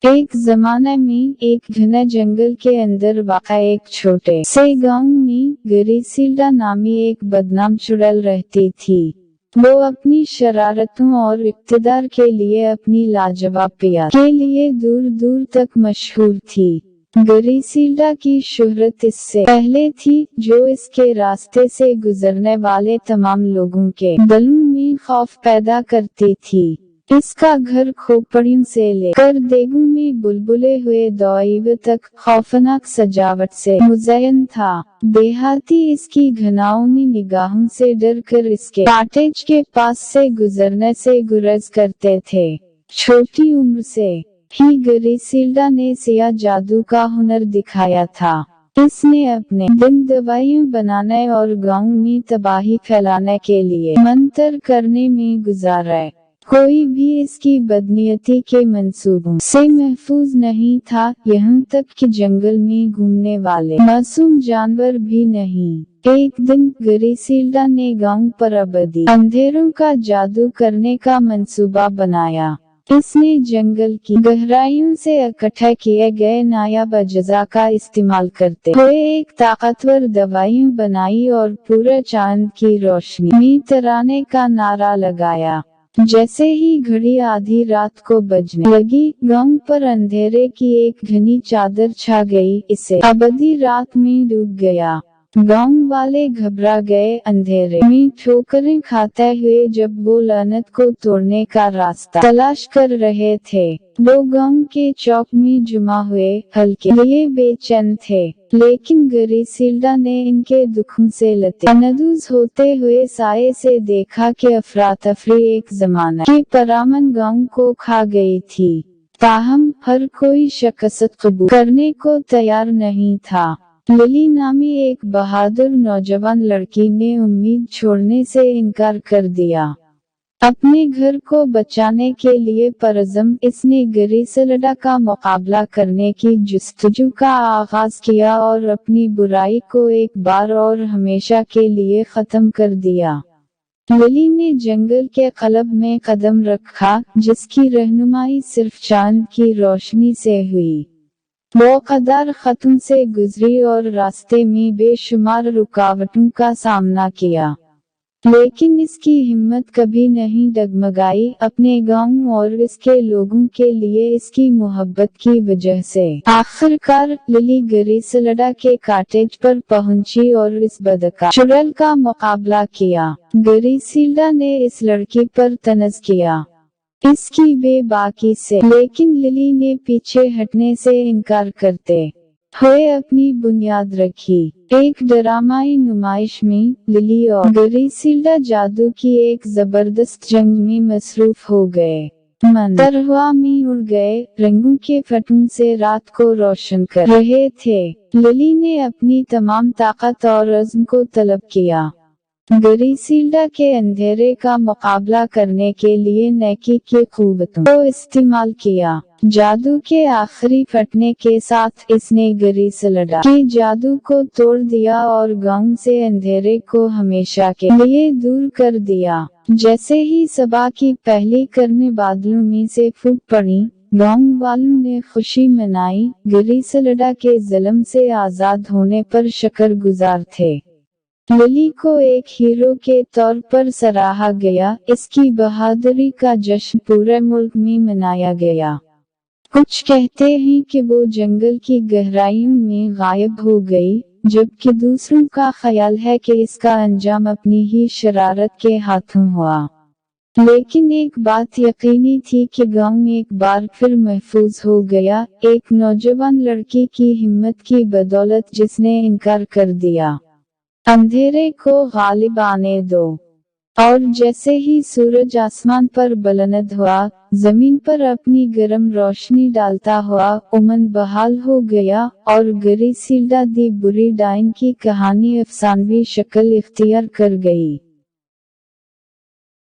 एक जमाने में एक घने जंगल के अंदर वाक़ा एक छोटे से गांव में ग्रिसेल्डा नामी एक बदनाम चुड़ैल रहती थी। वो अपनी शरारतों और इक़्तिदार के लिए अपनी लाजवाब प्यार के लिए दूर दूर तक मशहूर थी। ग्रिसेल्डा की शोहरत इससे पहले थी, जो इसके रास्ते से गुजरने वाले तमाम लोगों के दिलों में खौफ पैदा करती थी। इसका घर खोपड़ियों से लेकर देगों में बुलबुले हुए दौईव तक खौफनाक सजावट से मुज़य्यन था। देहाती इसकी घिनौनी निगाहों से डर कर इसके कॉटेज के पास से गुजरने से गुरेज करते थे। छोटी उम्र से ही ग्रिसेल्डा ने सिया जादू का हुनर दिखाया था। इसने अपने दिन दवाइयाँ बनाने और गांव में तबाही फैलाने के लिए मंतर करने में गुजारे। कोई भी इसकी बदनीयती के मंसूबों से महफूज नहीं था, यहाँ तक कि जंगल में घूमने वाले मासूम जानवर भी नहीं। एक दिन ग्रिसेल्डा ने गांव पर अबदी अंधेरों का जादू करने का मंसूबा बनाया। इसने जंगल की गहराइयों से इकट्ठे किए गए नायाब अज्जा का इस्तेमाल करते हुए एक ताकतवर दवाइयाँ बनाई और पूरे चांद की रोशनी में तराने का नारा लगाया। जैसे ही घड़ी आधी रात को बजने लगी, गांव पर अंधेरे की एक घनी चादर छा गई। इसे अबदी रात में डूब गया। गांव वाले घबरा गए। अंधेरे में ठोकरें खाते हुए जब वो लानत को तोड़ने का रास्ता तलाश कर रहे थे, वो गांव के चौक में जमा हुए हल्के लिए बेचैन थे। लेकिन ग्रिसेल्डा ने इनके दुखों से लतानदूज होते हुए साये से देखा कि अफरा तफरी एक जमाना के परामन गांव को खा गई थी। ताहम हर कोई शिकस्त कबूल करने को तैयार नहीं था। लिली नामी एक बहादुर नौजवान लड़की ने उम्मीद छोड़ने से इनकार कर दिया। अपने घर को बचाने के लिए परज़म इसने ग्रिसेल्डा का मुकाबला करने की जुस्तजू का आगाज किया और अपनी बुराई को एक बार और हमेशा के लिए खत्म कर दिया। लिली ने जंगल के क़ल्ब में कदम रखा, जिसकी रहनुमाई सिर्फ चांद की रोशनी से हुई। वो कदार खतों से गुजरी और रास्ते में बेशुमार रुकावटों का सामना किया, लेकिन इसकी हिम्मत कभी नहीं डगमगाई। अपने गांव और इसके लोगों के लिए इसकी मोहब्बत की वजह से आखिरकार लिली ग्रिसेल्डा के कॉटेज पर पहुंची और इस बदका चुड़ैल का मुकाबला किया। ग्रिसेल्डा ने इस लड़की पर तनज़ किया, इसकी बेबाकी से, लेकिन लिली ने पीछे हटने से इनकार करते हुए अपनी बुनियाद रखी। एक ड्रामाई नुमाइश में लिली और ग्रिसेल्डा जादू की एक जबरदस्त जंग में मसरूफ हो गए। मंतर हवा में उड़ गए, रंगों के फटों से रात को रोशन कर रहे थे। लिली ने अपनी तमाम ताकत और अज़्म को तलब किया। ग्रिसेल्डा के अंधेरे का मुकाबला करने के लिए नेकी की क़ुव्वतों को इस्तेमाल किया। जादू के आखिरी फटने के साथ इसने ग्रिसेल्डा के जादू को तोड़ दिया और गांव से अंधेरे को हमेशा के लिए दूर कर दिया। जैसे ही सबा की पहली किरणें बादलों में से फूट पड़ी, गांव वालों ने खुशी मनाई। ग्रिसेल्डा के ज़ुल्म से आज़ाद होने पर शुक्रगुजार थे। लिली को एक हीरो के तौर पर सराहा गया। इसकी बहादुरी का जश्न पूरे मुल्क में मनाया गया। कुछ कहते हैं कि वो जंगल की गहराइयों में गायब हो गई, जबकि दूसरों का ख्याल है कि इसका अंजाम अपनी ही शरारत के हाथों हुआ। लेकिन एक बात यकीनी थी कि गांव एक बार फिर महफूज हो गया, एक नौजवान लड़की की हिम्मत की बदौलत, जिसने इनकार कर दिया। अंधेरे को गालिब आने दो। और जैसे ही सूरज आसमान पर बुलंद हुआ, जमीन पर अपनी गर्म रोशनी डालता हुआ उमन बहाल हो गया और ग्रिसेल्डा दी बुरी डाइन की कहानी अफसानवी शक्ल इख्तियार कर गई।